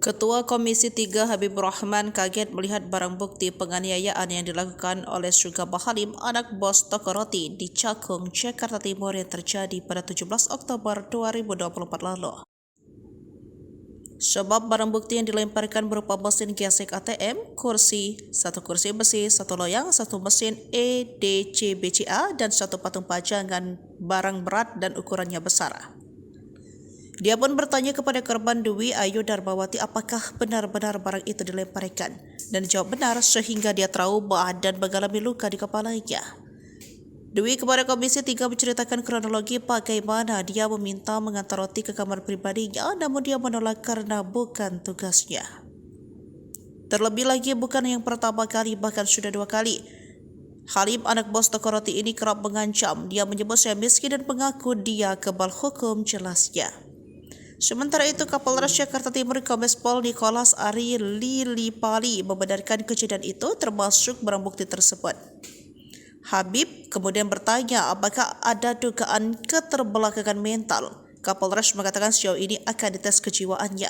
Ketua Komisi 3 Habibur Rahman kaget melihat barang bukti penganiayaan yang dilakukan oleh Sugaba Halim, anak bos toko roti di Cakung, Jakarta Timur yang terjadi pada 17 Oktober 2024 lalu. Sebab barang bukti yang dilemparkan berupa mesin gesek ATM, satu kursi besi, satu loyang, satu mesin EDC BCA, dan satu patung pajangan barang berat dan ukurannya besar. Dia pun bertanya kepada korban Dwi Ayu Darbawati apakah benar-benar barang itu dilemparkan, dan dijawab benar sehingga dia trauma dan mengalami luka di kepalanya. Dwi kepada Komisi 3 menceritakan kronologi bagaimana dia meminta mengantar roti ke kamar pribadinya, namun dia menolak karena bukan tugasnya. Terlebih lagi bukan yang pertama kali, bahkan sudah 2 kali. Halim, anak bos toko roti ini, kerap mengancam. Dia menyebut saya miskin dan mengaku dia kebal hukum, jelasnya. Sementara itu, Kapolres Jakarta Timur Kombes Pol Nicholas Ari Lilipali membenarkan kejadian itu termasuk barang bukti tersebut. Habib kemudian bertanya apakah ada dugaan keterbelakangan mental. Kapolres mengatakan sejauh ini akan dites kejiwaannya.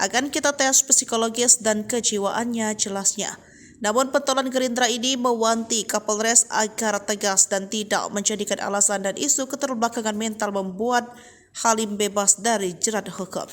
Akan kita tes psikologis dan kejiwaannya, jelasnya. Namun pentolan Gerindra ini mewanti Kapolres agar tegas dan tidak menjadikan alasan dan isu keterbelakangan mental membuat Halim bebas dari jerat hukum.